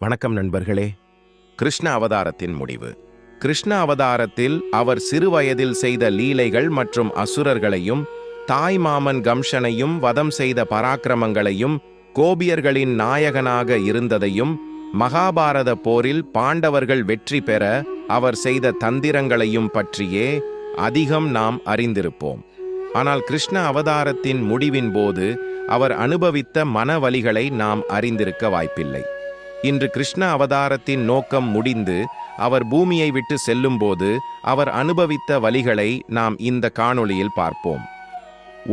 வணக்கம் நண்பர்களே. கிருஷ்ண அவதாரத்தின் முடிவு. கிருஷ்ண அவதாரத்தில் அவர் சிறுவயதில் செய்த லீலைகள் மற்றும் அசுரர்களையும், தாய் மாமன் கம்சனையும் வதம் செய்த பராக்கிரமங்களையும், கோபியர்களின் நாயகனாக இருந்ததையும், மகாபாரத போரில் பாண்டவர்கள் வெற்றி பெற அவர் செய்த தந்திரங்களையும் பற்றியே அதிகம் நாம் அறிந்திருப்போம். ஆனால் கிருஷ்ண அவதாரத்தின் முடிவின் போது அவர் அனுபவித்த மனவலிகளை நாம் அறிந்திருக்க வாய்ப்பில்லை. இன்று கிருஷ்ண அவதாரத்தின் நோக்கம் முடிந்து அவர் பூமியை விட்டு செல்லும்போது அவர் அனுபவித்த வலிகளை நாம் இந்த காணொளியில் பார்ப்போம்.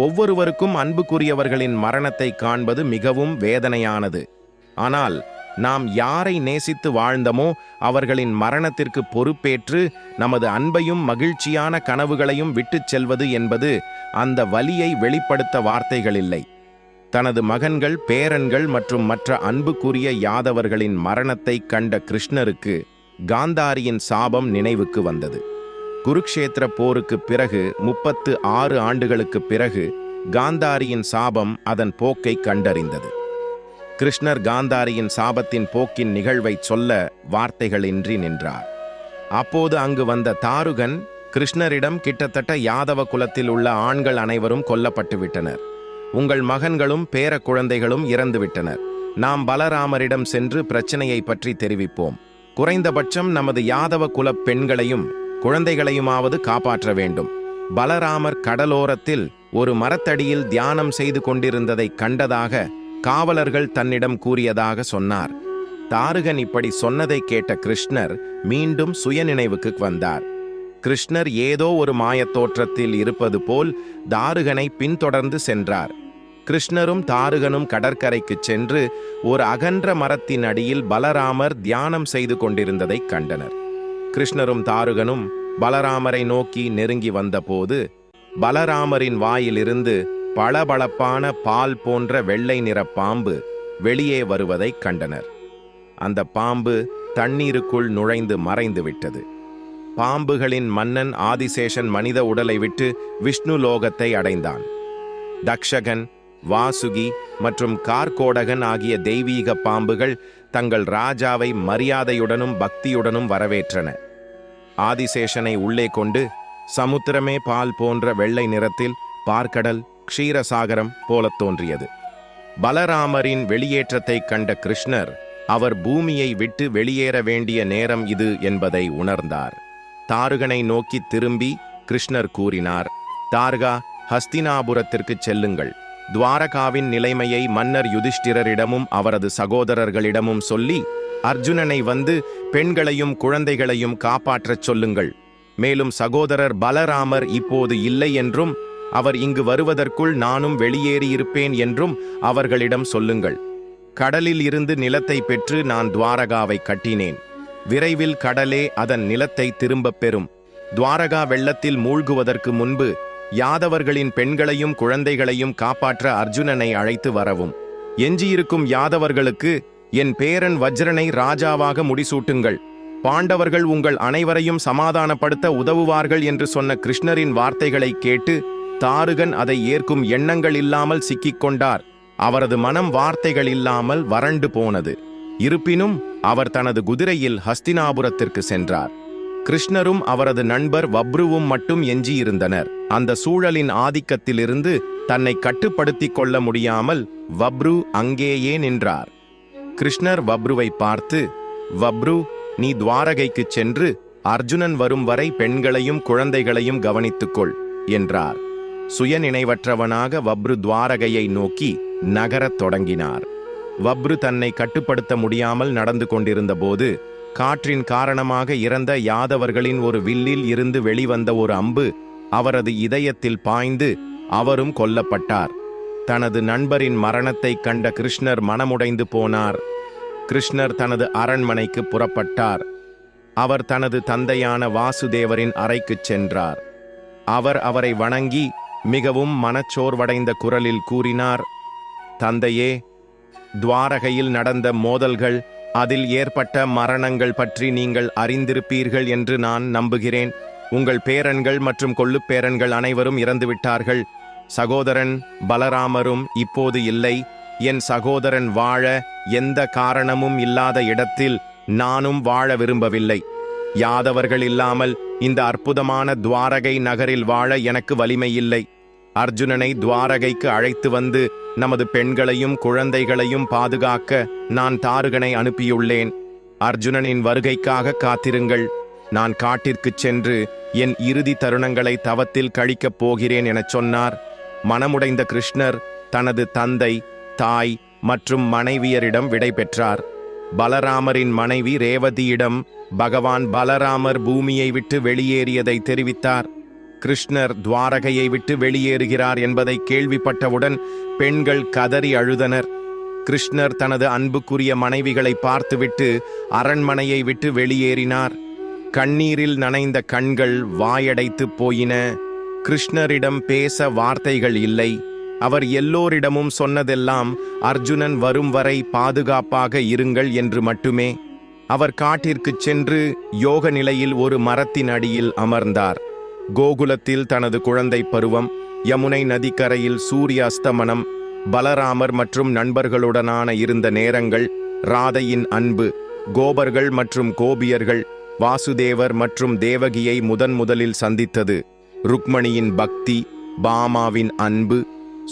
ஒவ்வொருவருக்கும் அன்புக்குரியவர்களின் மரணத்தை காண்பது மிகவும் வேதனையானது. ஆனால் நாம் யாரை நேசித்து வாழ்ந்தமோ அவர்களின் மரணத்திற்கு பொறுப்பேற்று நமது அன்பையும் மகிழ்ச்சியான கனவுகளையும் விட்டுச் செல்வது என்பது அந்த வலியை வெளிப்படுத்த வார்த்தைகளில்லை. தனது மகன்கள், பேரன்கள் மற்றும் மற்ற அன்புக்குரிய யாதவர்களின் மரணத்தை கண்ட கிருஷ்ணருக்கு காந்தாரியின் சாபம் நினைவுக்கு வந்தது. குருக்ஷேத்திர போருக்கு பிறகு 36 ஆண்டுகளுக்கு பிறகு காந்தாரியின் சாபம் அதன் போக்கை கண்டறிந்தது. கிருஷ்ணர் காந்தாரியின் சாபத்தின் போக்கின் நிகழ்வை சொல்ல வார்த்தைகளின்றி நின்றார். அப்போது அங்கு வந்த தாருகன் கிருஷ்ணரிடம், கிட்டத்தட்ட யாதவ குலத்தில் உள்ள ஆண்கள் அனைவரும் கொல்லப்பட்டு விட்டனர். உங்கள் மகன்களும் பேர குழந்தைகளும் இறந்துவிட்டனர். நாம் பலராமரிடம் சென்று பிரச்சனையை பற்றி தெரிவிப்போம். குறைந்தபட்சம் நமது யாதவ குல பெண்களையும் குழந்தைகளையுமாவது காப்பாற்ற வேண்டும். பலராமர் கடலோரத்தில் ஒரு மரத்தடியில் தியானம் செய்து கொண்டிருந்ததை கண்டதாக காவலர்கள் தன்னிடம் கூறியதாக சொன்னார். தாருகன் இப்படி சொன்னதை கேட்ட கிருஷ்ணர் மீண்டும் சுயநினைவுக்கு வந்தார். கிருஷ்ணர் ஏதோ ஒரு மாயத் தோற்றத்தில் இருப்பது போல் தாருகனை பின்தொடர்ந்து சென்றார். கிருஷ்ணரும் தாருகனும் கடற்கரைக்கு சென்று ஒரு அகன்ற மரத்தின் அடியில் பலராமர் தியானம் செய்து கொண்டிருந்ததை கண்டனர். கிருஷ்ணரும் தாருகனும் பலராமரை நோக்கி நெருங்கி வந்தபோது பலராமரின் வாயிலிருந்து பளபளப்பான பால் போன்ற வெள்ளை நிற பாம்பு வெளியே வருவதை கண்டனர். அந்த பாம்பு தண்ணீருக்குள் நுழைந்து மறைந்து விட்டது. பாம்புகளின் மன்னன் ஆதிசேஷன் மனித உடலை விட்டு விஷ்ணு லோகத்தை அடைந்தான். தக்ஷகன், வாசுகி மற்றும் கார்கோடகன் ஆகிய தெய்வீக பாம்புகள் தங்கள் ராஜாவை மரியாதையுடனும் பக்தியுடனும் வரவேற்றன. ஆதிசேஷனை உள்ளே கொண்டு சமுத்திரமே பால் போன்ற வெள்ளை நிறத்தில் பார்க்கடல், க்ஷீரசாகரம் போலத் தோன்றியது. பலராமரின் வெளியேற்றத்தை கண்ட கிருஷ்ணர் அவர் பூமியை விட்டு வெளியேற வேண்டிய நேரம் இது என்பதை உணர்ந்தார். தாருகனை நோக்கி திரும்பி கிருஷ்ணர் கூறினார், தார்கா, ஹஸ்தினாபுரத்திற்கு செல்லுங்கள். துவாரகாவின் நிலைமையை மன்னர் யுதிஷ்டிரரிடமும் அவரது சகோதரர்களிடமும் சொல்லி அர்ஜுனனை வந்து பெண்களையும் குழந்தைகளையும் காப்பாற்றச் சொல்லுங்கள். மேலும் சகோதரர் பலராமர் இப்போது இல்லை என்றும் அவர் இங்கு வருவதற்குள் நானும் வெளியேறியிருப்பேன் என்றும் அவர்களிடம் சொல்லுங்கள். கடலில் இருந்து நிலத்தை பெற்று நான் துவாரகாவை கட்டினேன். விரைவில் கடலே அதன் நிலத்தை திரும்பப் பெறும். துவாரகா வெள்ளத்தில் மூழ்குவதற்கு முன்பு யாதவர்களின் பெண்களையும் குழந்தைகளையும் காப்பாற்ற அர்ஜுனனை அழைத்து வரவும். எஞ்சியிருக்கும் யாதவர்களுக்கு என் பேரன் வஜ்ரனை ராஜாவாக முடிசூட்டுங்கள். பாண்டவர்கள் உங்கள் அனைவரையும் சமாதானப்படுத்த உதவுவார்கள் என்று சொன்ன கிருஷ்ணரின் வார்த்தைகளை கேட்டு தாருகன் அதை ஏற்கும் எண்ணங்கள் இல்லாமல் சிக்கிக்கொண்டார். அவரது மனம் வார்த்தைகள் இல்லாமல் வறண்டு போனது. இருப்பினும் அவர் தனது குதிரையில் ஹஸ்தினாபுரத்திற்கு சென்றார். கிருஷ்ணரும் அவரது நண்பர் வப்ருவும் மட்டும் எஞ்சியிருந்தனர். அந்த சூழலின் ஆதிக்கத்திலிருந்து தன்னை கட்டுப்படுத்திக் கொள்ள முடியாமல் வப்ரு அங்கேயே நின்றார். கிருஷ்ணர் வப்ருவை பார்த்து, வப்ரு, நீ துவாரகைக்கு சென்று அர்ஜுனன் வரும் வரை பெண்களையும் குழந்தைகளையும் கவனித்துக்கொள் என்றார். சுயநினைவற்றவனாக வப்ரு துவாரகையை நோக்கி நகரத் தொடங்கினார். வப்ரு தன்னை கட்டுப்படுத்த முடியாமல் நடந்து கொண்டிருந்த போது காற்றின் காரணமாக இறந்த யாதவர்களின் ஒரு வில்லில் இருந்து வெளிவந்த ஒரு அம்பு அவரது இதயத்தில் பாய்ந்து அவரும் கொல்லப்பட்டார். தனது நண்பரின் மரணத்தை கண்ட கிருஷ்ணர் மனமுடைந்து போனார். கிருஷ்ணர் தனது அரண்மனைக்கு புறப்பட்டார். அவர் தனது தந்தையான வாசுதேவரின் அறைக்குச் சென்றார். அவர் அவரை வணங்கி மிகவும் மனச்சோர்வடைந்த குரலில் கூறினார், தந்தையே, துவாரகையில் நடந்த மோதல்கள், அதில் ஏற்பட்ட மரணங்கள் பற்றி நீங்கள் அறிந்திருப்பீர்கள் என்று நான் நம்புகிறேன். உங்கள் பேரன்கள் மற்றும் கொள்ளுப்பேரன்கள் அனைவரும் இறந்துவிட்டார்கள். சகோதரன் பலராமரும் இப்போது இல்லை. என் சகோதரன் வாழ எந்த காரணமும் இல்லாத இடத்தில் நானும் வாழ விரும்பவில்லை. யாதவர்கள் இல்லாமல் இந்த அற்புதமான துவாரகை நகரில் வாழ எனக்கு வலிமை இல்லை. அர்ஜுனனை துவாரகைக்கு அழைத்து வந்து நமது பெண்களையும் குழந்தைகளையும் பாதுகாக்க நான் தாருகனை அனுப்பியுள்ளேன். அர்ஜுனனின் வருகைக்காக காத்திருங்கள். நான் காட்டிற்குச் சென்று என் இறுதி தருணங்களை தவத்தில் கழிக்கப் போகிறேன் எனச் சொன்னார். மனமுடைந்த கிருஷ்ணர் தனது தந்தை, தாய் மற்றும் மனைவியரிடம் விடை பெற்றார். பலராமரின் மனைவி ரேவதியிடம் பகவான் பலராமர் பூமியை விட்டு வெளியேறியதை தெரிவித்தார். கிருஷ்ணர் துவாரகையை விட்டு வெளியேறுகிறார் என்பதை கேள்விப்பட்டவுடன் பெண்கள் கதறி அழுதனர். கிருஷ்ணர் தனது அன்புக்குரிய மனைவிகளை பார்த்துவிட்டு அரண்மனையை விட்டு வெளியேறினார். கண்ணீரில் நனைந்த கண்கள் வாயடைத்து போயின. கிருஷ்ணரிடம் பேச வார்த்தைகள் இல்லை. அவர் எல்லோரிடமும் சொன்னதெல்லாம் அர்ஜுனன் வரும் வரை பாதுகாப்பாக இருங்கள் என்று மட்டுமே. அவர் காட்டிற்குச் சென்று யோக நிலையில் ஒரு மரத்தின் அடியில் அமர்ந்தார். கோகுலத்தில் தனது குழந்தை பருவம், யமுனை நதிக்கரையில் சூரிய அஸ்தமனம், பலராமர் மற்றும் நண்பர்களுடனான இருந்த நேரங்கள், ராதையின் அன்பு, கோபர்கள் மற்றும் கோபியர்கள், வாசுதேவர் மற்றும் தேவகியை முதலில் சந்தித்தது, ருக்மணியின் பக்தி, பாமாவின் அன்பு,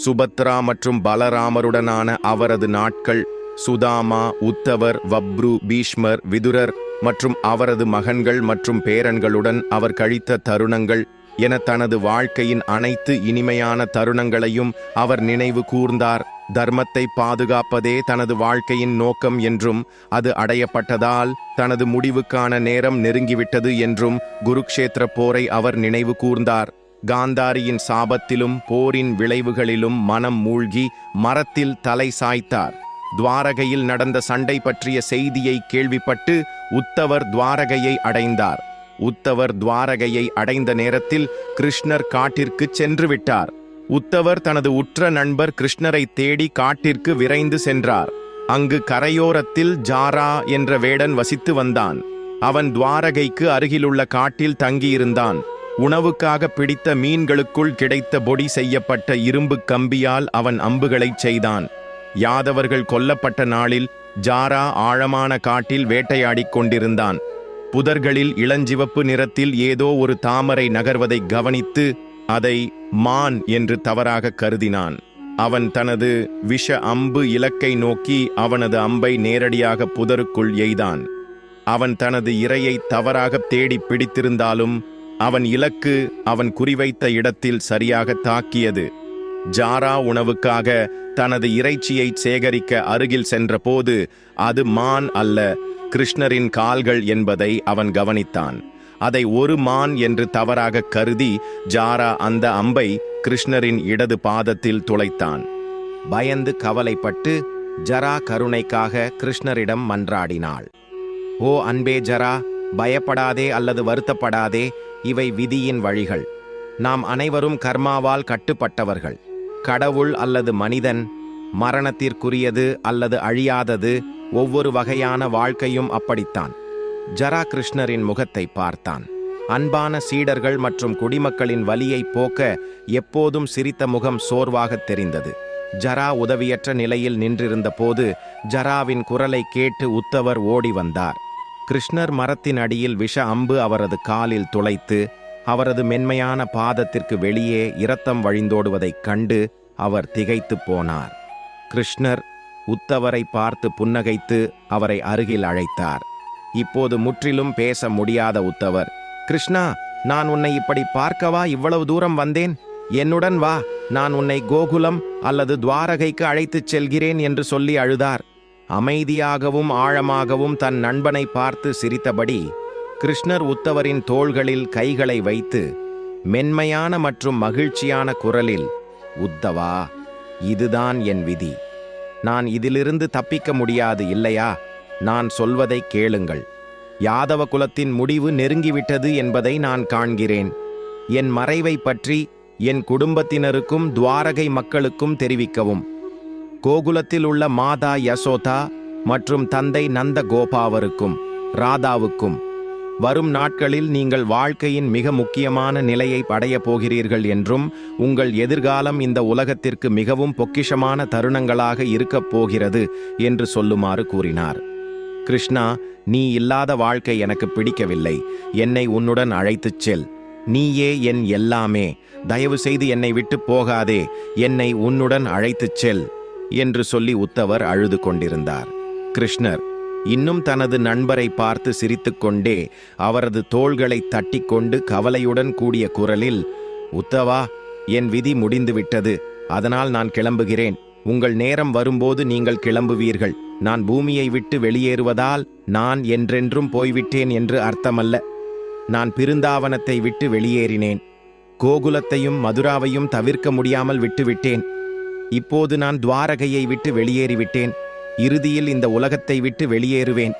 சுபத்ரா மற்றும் பலராமருடனான அவரது நாட்கள், சுதாமா, உத்தவர், வப்ரு, பீஷ்மர், விதுரர் மற்றும் அவரது மகன்கள் மற்றும் பேரன்களுடன் அவர் கழித்த தருணங்கள் என தனது வாழ்க்கையின் அனைத்து இனிமையான தருணங்களையும் அவர் நினைவு கூர்ந்தார். தர்மத்தை பாதுகாப்பதே தனது வாழ்க்கையின் நோக்கம் என்றும் அது அடையப்பட்டதால் தனது முடிவுக்கான நேரம் நெருங்கிவிட்டது என்றும் குருக்ஷேத்திர போரை அவர் நினைவு கூர்ந்தார். காந்தாரியின் சாபத்திலும் போரின் விளைவுகளிலும் மனம் மூழ்கி மரத்தில் தலை சாய்த்தார். துவாரகையில் நடந்த சண்டை பற்றிய செய்தியை கேள்விப்பட்டு உத்தவர் துவாரகையை அடைந்தார். உத்தவர் துவாரகையை அடைந்த நேரத்தில் கிருஷ்ணர் காட்டிற்கு சென்று விட்டார். உத்தவர் தனது உற்ற நண்பர் கிருஷ்ணரை தேடி காட்டிற்கு விரைந்து சென்றார். அங்கு கரையோரத்தில் ஜாரா என்ற வேடன் வசித்து வந்தான். அவன் துவாரகைக்கு அருகிலுள்ள காட்டில் தங்கியிருந்தான். உணவுக்காக பிடித்த மீன்களுக்குள் கிடைத்த பொடி செய்யப்பட்ட இரும்பு கம்பியால் அவன் அம்புகளைச் செய்தான். யாதவர்கள் கொல்லப்பட்ட நாளில் ஜாரா ஆழமான காட்டில் வேட்டையாடிக் கொண்டிருந்தான். புதர்களில் இளஞ்சிவப்பு நிறத்தில் ஏதோ ஒரு தாமரை நகர்வதை கவனித்து அதை மான் என்று தவறாக கருதினான். அவன் தனது விஷ அம்பு இலக்கை நோக்கி அவனது அம்பை நேரடியாக புதருக்குள் எய்தான். அவன் தனது இரையை தவறாக தேடி பிடித்திருந்தாலும் அவன் இலக்கு அவன் குறிவைத்த இடத்தில் சரியாக தாக்கியது. ஜாரா உணவுக்காக தனது இறைச்சியை சேகரிக்க அருகில் சென்றபோது அது மான் அல்ல, கிருஷ்ணரின் கால்கள் என்பதை அவன் கவனித்தான். அதை ஒரு மான் என்று தவறாக கருதி ஜாரா அந்த அம்பை கிருஷ்ணரின் இடது பாதத்தில் துளைத்தான். பயந்து கவலைப்பட்டு ஜரா கருணைக்காக கிருஷ்ணரிடம் மன்றாடினாள். ஓ அன்பே ஜரா, பயப்படாதே அல்லது வருத்தப்படாதே, இவை விதியின் வழிகள். நாம் அனைவரும் கர்மாவால் கட்டுப்பட்டவர்கள். கடவுள் அல்லது மனிதன், மரணத்திற்குரியது அல்லது அழியாதது, ஒவ்வொரு வகையான வாழ்க்கையும் அப்படித்தான். ஜரா கிருஷ்ணரின் முகத்தை பார்த்தான். அன்பான சீடர்கள் மற்றும் குடிமக்களின் வலியை போக்க எப்போதும் சிரித்த முகம் சோர்வாகத் தெரிந்தது. ஜரா உதவியற்ற நிலையில் நின்றிருந்த போது ஜராவின் குரலை கேட்டு உத்தவர் ஓடி வந்தார். கிருஷ்ணர் மரத்தின் அடியில் விஷ அம்பு அவரது காலில் துளைத்து அவரது மென்மையான பாதத்திற்கு வெளியே இரத்தம் வழிந்தோடுவதைக் கண்டு அவர் திகைத்து போனார். கிருஷ்ணர் உத்தவரை பார்த்து புன்னகைத்து அவரை அருகில் அழைத்தார். இப்போது முற்றிலும் பேச முடியாத உத்தவர், கிருஷ்ணா, நான் உன்னை இப்படி பார்க்கவா இவ்வளவு தூரம் வந்தேன்? என்னுடன் வா, நான் உன்னை கோகுலம் அல்லது துவாரகைக்கு அழைத்துச் செல்கிறேன் என்று சொல்லி அழுதார். அமைதியாகவும் ஆழமாகவும் தன் நண்பனை பார்த்து சிரித்தபடி கிருஷ்ணர் உத்தவரின் தோள்களில் கைகளை வைத்து மென்மையான மற்றும் மகிழ்ச்சியான குரலில், உத்தவா, இதுதான் என் விதி. நான் இதிலிருந்து தப்பிக்க முடியாது இல்லையா? நான் சொல்வதை கேளுங்கள். யாதவ குலத்தின் முடிவு நெருங்கிவிட்டது என்பதை நான் காண்கிறேன். என் மறைவை பற்றி என் குடும்பத்தினருக்கும் துவாரகை மக்களுக்கும் தெரிவிக்கவும். கோகுலத்தில் உள்ள மாதா யசோதா மற்றும் தந்தை நந்த கோபாவருக்கும் ராதாவுக்கும் வரும் நாட்களில் நீங்கள் வாழ்க்கையின் மிக முக்கியமான நிலையை அடையப் போகிறீர்கள் என்றும் உங்கள் எதிர்காலம் இந்த உலகத்திற்கு மிகவும் பொக்கிஷமான தருணங்களாக இருக்கப் போகிறது என்று சொல்லுமாறு கூறினார். கிருஷ்ணா, நீ இல்லாத வாழ்க்கை எனக்கு பிடிக்கவில்லை. என்னை உன்னுடன் அழைத்துச் செல். நீயே என் எல்லாமே. தயவு செய்து என்னை விட்டு போகாதே. என்னை உன்னுடன் அழைத்துச் செல் என்று சொல்லி உத்தவர் அழுது கொண்டிருந்தார். கிருஷ்ணர் இன்னும் தனது நண்பரை பார்த்து சிரித்துக்கொண்டே அவரது தோள்களை தட்டிக்கொண்டு கவலையுடன் கூடிய குரலில், உத்தவா, என் விதி முடிந்துவிட்டது. அதனால் நான் கிளம்புகிறேன். உங்கள் நேரம் வரும்போது நீங்கள் கிளம்புவீர்கள். நான் பூமியை விட்டு வெளியேறுவதால் நான் என்றென்றும் போய்விட்டேன் என்று அர்த்தமல்ல. நான் பிருந்தாவனத்தை விட்டு வெளியேறினேன். கோகுலத்தையும் மதுராவையும் தவிர்க்க முடியாமல் விட்டுவிட்டேன். இப்போது நான் துவாரகையை விட்டு வெளியேறிவிட்டேன். இறுதியில் இந்த உலகத்தை விட்டு வெளியேறுவேன்.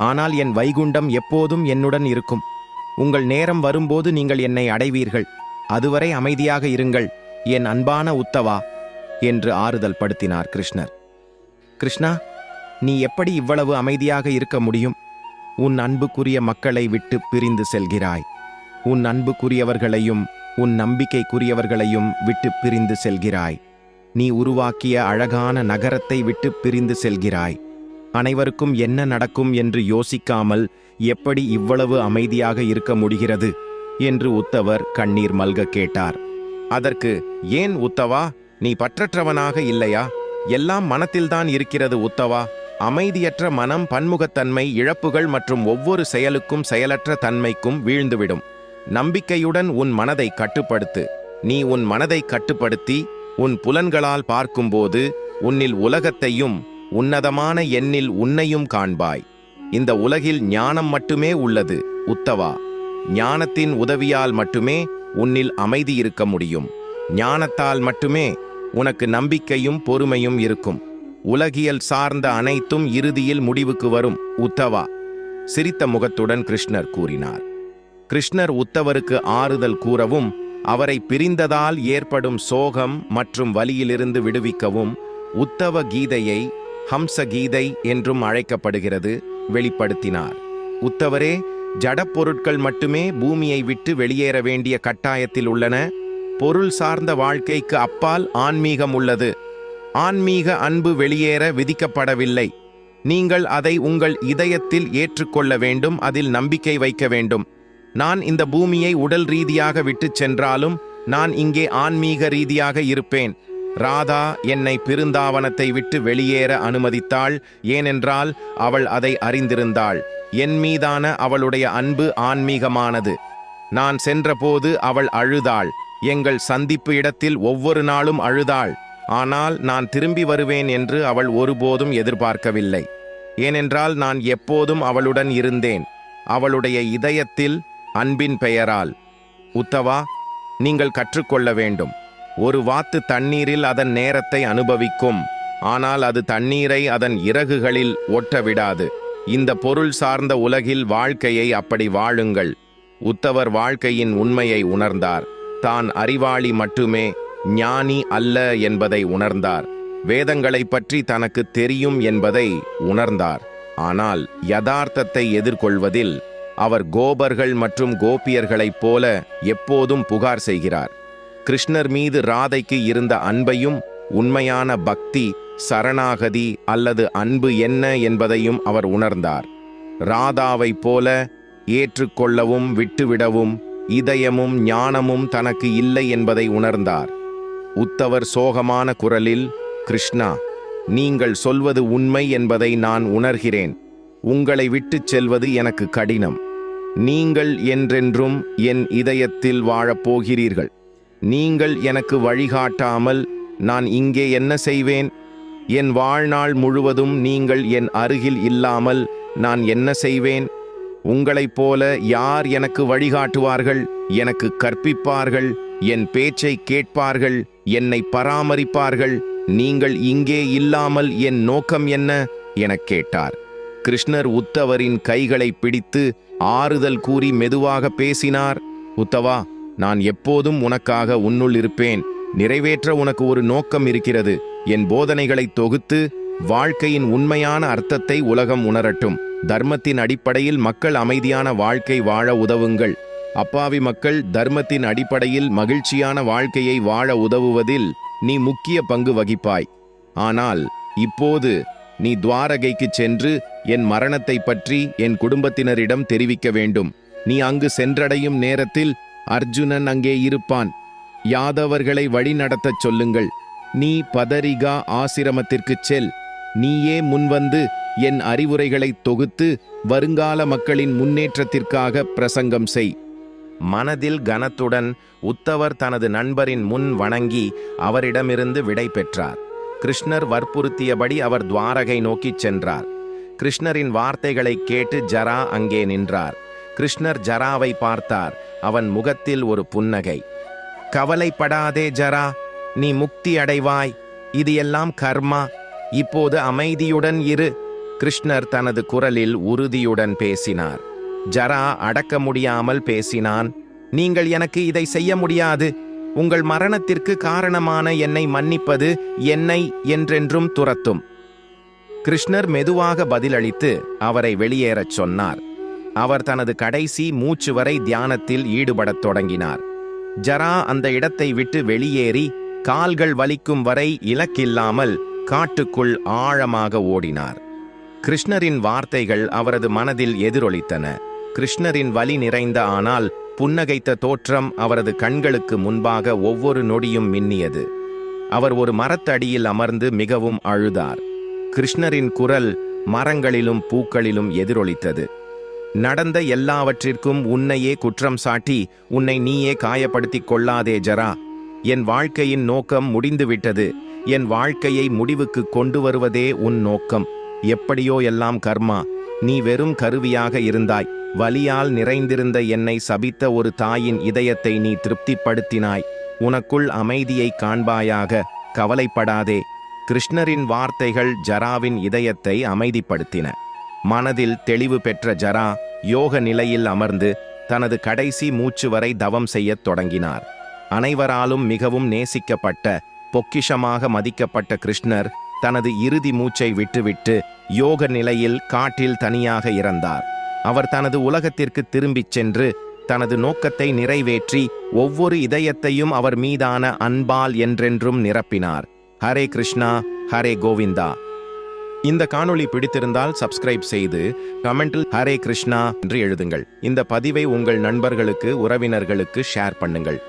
ஆனால் என் வைகுண்டம் எப்போதும் என்னுடன் இருக்கும். உங்கள் நேரம் வரும்போது நீங்கள் என்னை அடைவீர்கள். அதுவரை அமைதியாக இருங்கள், என் அன்பான உத்தவா என்று ஆறுதல் படுத்தினார் கிருஷ்ணர். கிருஷ்ணா, நீ எப்படி இவ்வளவு அமைதியாக இருக்க முடியும்? உன் அன்புக்குரிய மக்களை விட்டு பிரிந்து செல்கிறாய். உன் அன்புக்குரியவர்களையும் உன் நம்பிக்கைக்குரியவர்களையும் விட்டு பிரிந்து செல்கிறாய். நீ உருவாக்கிய அழகான நகரத்தை விட்டு பிரிந்து செல்கிறாய். அனைவருக்கும் என்ன நடக்கும் என்று யோசிக்காமல் எப்படி இவ்வளவு அமைதியாக இருக்க முடிகிறது என்று உத்தவர் கண்ணீர் மல்க கேட்டார். அதற்கு, ஏன் உத்தவா, நீ பற்றற்றவனாக இல்லையா? எல்லாம் மனத்தில்தான் இருக்கிறது உத்தவா. அமைதியற்ற மனம் பன்முகத்தன்மை, இழப்புகள் மற்றும் ஒவ்வொரு செயலுக்கும் செயலற்ற தன்மைக்கும் வீழ்ந்துவிடும். நம்பிக்கையுடன் உன் மனதை கட்டுப்படுத்து. நீ உன் மனதை கட்டுப்படுத்தி உன் புலன்களால் பார்க்கும்போது உன்னில் உலகத்தையும் உன்னதமான எண்ணில் உன்னையும் காண்பாய். இந்த உலகில் ஞானம் மட்டுமே உள்ளது உத்தவா. ஞானத்தின் உதவியால் மட்டுமே உன்னில் அமைதி இருக்க முடியும். ஞானத்தால் மட்டுமே உனக்கு நம்பிக்கையும் பொறுமையும் இருக்கும். உலகியல் சார்ந்த அனைத்தும் இறுதியில் முடிவுக்கு வரும் உத்தவா. சிரித்த முகத்துடன் கிருஷ்ணர் கூறினார். கிருஷ்ணர் உத்தவருக்கு ஆறுதல் கூறவும், அவரை பிரிந்ததால் ஏற்படும் சோகம் மற்றும் வலியிலிருந்து விடுவிக்கவும் உத்தவ கீதையை ஹம்ச கீதை என்றும் அழைக்கப்படுகிறது வெளிப்படுத்தினார். உத்தவரே, ஜடப்பொருட்கள் மட்டுமே பூமியை விட்டு வெளியேற வேண்டிய கட்டாயத்தில் உள்ளன. பொருள் சார்ந்த வாழ்க்கைக்கு அப்பால் ஆன்மீகம் உள்ளது. ஆன்மீக அன்பு வெளியேற விதிக்கப்படவில்லை. நீங்கள் அதை உங்கள் இதயத்தில் ஏற்றுக்கொள்ள வேண்டும். அதில் நம்பிக்கை வைக்க வேண்டும். நான் இந்த பூமியை உடல் ரீதியாக விட்டுச் சென்றாலும் நான் இங்கே ஆன்மீக ரீதியாக இருப்பேன். ராதா என்னை பிருந்தாவனத்தை விட்டு வெளியேற அனுமதித்தாள். ஏனென்றால் அவள் அதை அறிந்திருந்தாள். என் மீதான அவளுடைய அன்பு ஆன்மீகமானது. நான் சென்றபோது அவள் அழுதாள். எங்கள் சந்திப்பு இடத்தில் ஒவ்வொரு நாளும் அழுதாள். ஆனால் நான் திரும்பி வருவேன் என்று அவள் ஒருபோதும் எதிர்பார்க்கவில்லை. ஏனென்றால் நான் எப்போதும் அவளுடன் இருந்தேன், அவளுடைய இதயத்தில், அன்பின் பெயரால். உத்தவா, நீங்கள் கற்றுக்கொள்ள வேண்டும். ஒரு வாத்து தண்ணீரில் அதன் நேரத்தை அனுபவிக்கும், ஆனால் அது தண்ணீரை அதன் இறகுகளில் ஒட்ட விடாது. இந்த பொருள் சார்ந்த உலகில் வாழ்க்கையை அப்படி வாழுங்கள். உத்தவர் வாழ்க்கையின் உண்மையை உணர்ந்தார். தான் அறிவாளி மட்டுமே, ஞானி அல்ல என்பதை உணர்ந்தார். வேதங்களை பற்றி தனக்கு தெரியும் என்பதை உணர்ந்தார். ஆனால் யதார்த்தத்தை எதிர்கொள்வதில் அவர் கோபர்கள் மற்றும் கோபியர்களைப் போல எப்போதும் புகார் செய்கிறார். கிருஷ்ணர் மீது ராதைக்கு இருந்த அன்பையும், உண்மையான பக்தி, சரணாகதி அல்லது அன்பு என்ன என்பதையும் அவர் உணர்ந்தார். ராதாவைப் போல ஏற்றுக்கொள்ளவும் விட்டுவிடவும் இதயமும் ஞானமும் தனக்கு இல்லை என்பதை உணர்ந்தார். உத்தவர் சோகமான குரலில், கிருஷ்ணா, நீங்கள் சொல்வது உண்மை என்பதை நான் உணர்கிறேன். உங்களை விட்டுச் செல்வது எனக்கு கடினம். நீங்கள் என்றென்றும் என் இதயத்தில் வாழப்போகிறீர்கள். நீங்கள் எனக்கு வழிகாட்டாமல் நான் இங்கே என்ன செய்வேன்? என் வாழ்நாள் முழுவதும் நீங்கள் என் அருகில் இல்லாமல் நான் என்ன செய்வேன்? உங்களைப் போல யார் எனக்கு வழிகாட்டுவார்கள், எனக்கு கற்பிப்பார்கள், என் பேச்சை கேட்பார்கள், என்னை பராமரிப்பார்கள்? நீங்கள் இங்கே இல்லாமல் என் நோக்கம் என்ன எனக் கேட்டார். கிருஷ்ணர் உத்தவரின் கைகளை பிடித்து ஆறுதல் கூறி மெதுவாக பேசினார். உத்தவா, நான் எப்போதும் உனக்காக உன்னுள் இருப்பேன். நிறைவேற்ற உனக்கு ஒரு நோக்கம் இருக்கிறது. என் போதனைகளை தொகுத்து வாழ்க்கையின் உண்மையான அர்த்தத்தை உலகம் உணரட்டும். தர்மத்தின் அடிப்படையில் மக்கள் அமைதியான வாழ்க்கை வாழ உதவுங்கள். அப்பாவி மக்கள் தர்மத்தின் அடிப்படையில் மகிழ்ச்சியான வாழ்க்கையை வாழ உதவுவதில் நீ முக்கிய பங்கு வகிப்பாய். ஆனால் இப்போது நீ துவாரகைக்கு சென்று என் மரணத்தை பற்றி என் குடும்பத்தினரிடம் தெரிவிக்க வேண்டும். நீ அங்கு சென்றடையும் நேரத்தில் அர்ஜுனன் அங்கே இருப்பான். யாதவர்களை வழிநடத்தச் சொல்லுங்கள். நீ பதரிகா ஆசிரமத்திற்குச் செல். நீயே முன்வந்து என் அறிவுரைகளை தொகுத்து வருங்கால மக்களின் முன்னேற்றத்திற்காக பிரசங்கம் செய். மனதில் கனத்துடன் உத்தவர் தனது நண்பரின் முன் வணங்கி அவரிடமிருந்து விடை பெற்றார். கிருஷ்ணர் வற்புறுத்தியபடி அவர் துவாரகை நோக்கிச் சென்றார். கிருஷ்ணரின் வார்த்தைகளை கேட்டு ஜரா அங்கே நின்றார். கிருஷ்ணர் ஜராவை பார்த்தார். அவன் முகத்தில் ஒரு புன்னகை. கவலைப்படாதே ஜரா, நீ முக்தி அடைவாய். இது எல்லாம் கர்மா. இப்போது அமைதியுடன் இரு. கிருஷ்ணர் தனது குரலில் உறுதியுடன் பேசினார். ஜரா அடக்க முடியாமல் பேசினான். நீங்கள் எனக்கு இதை செய்ய முடியாது. உங்கள் மரணத்திற்கு காரணமான என்னை மன்னிப்பது என்னை என்றென்றும் துரத்தும். கிருஷ்ணர் மெதுவாக பதிலளித்து அவரை வெளியேறச் சொன்னார். அவர் தனது கடைசி மூச்சு வரை தியானத்தில் ஈடுபடத் தொடங்கினார். ஜரா அந்த இடத்தை விட்டு வெளியேறி கால்கள் வலிக்கும் வரை இலக்கில்லாமல் காட்டுக்குள் ஆழமாக ஓடினார். கிருஷ்ணரின் வார்த்தைகள் அவரது மனதில் எதிரொலித்தன. கிருஷ்ணரின் வலி நிறைந்த ஆனால் புன்னகைத்த தோற்றம் அவரது கண்களுக்கு முன்பாக ஒவ்வொரு நொடியும் மின்னியது. அவர் ஒரு மரத்தடியில் அமர்ந்து மிகவும் அழுதார். கிருஷ்ணரின் குரல் மரங்களிலும் பூக்களிலும் எதிரொலித்தது. நடந்த எல்லாவற்றிற்கும் உன்னையே குற்றம் சாட்டி உன்னை நீயே காயப்படுத்திக் கொள்ளாதே ஜரா. என் வாழ்க்கையின் நோக்கம் முடிந்துவிட்டது. என் வாழ்க்கையை முடிவுக்கு கொண்டு வருவதே உன் நோக்கம். எப்படியோ எல்லாம் கர்மா. நீ வெறும் கருவியாக இருந்தாய். வலியால் நிறைந்திருந்த என்னை சபித்த ஒரு தாயின் இதயத்தை நீ திருப்திப்படுத்தினாய். உனக்குள் அமைதியை காண்பாயாக. கவலைப்படாதே. கிருஷ்ணரின் வார்த்தைகள் ஜராவின் இதயத்தை அமைதிப்படுத்தின. மனதில் தெளிவு பெற்ற ஜரா யோக நிலையில் அமர்ந்து தனது கடைசி மூச்சு வரை தவம் செய்யத் தொடங்கினார். அனைவராலும் மிகவும் நேசிக்கப்பட்ட, பொக்கிஷமாக மதிக்கப்பட்ட கிருஷ்ணர் தனது இறுதி மூச்சை விட்டுவிட்டு யோக நிலையில் காட்டில் தனியாக இறந்தார். அவர் தனது உலகத்திற்கு திரும்பிச் சென்று தனது நோக்கத்தை நிறைவேற்றி ஒவ்வொரு இதயத்தையும் அவர் மீதான அன்பால் என்றென்றும் நிரப்பினார். ஹரே கிருஷ்ணா, ஹரே கோவிந்தா. இந்த காணொளி பிடித்திருந்தால் சப்ஸ்கிரைப் செய்து கமெண்டில் ஹரே கிருஷ்ணா என்று எழுதுங்கள். இந்த பதிவை உங்கள் நண்பர்களுக்கு, உறவினர்களுக்கு ஷேர் பண்ணுங்கள்.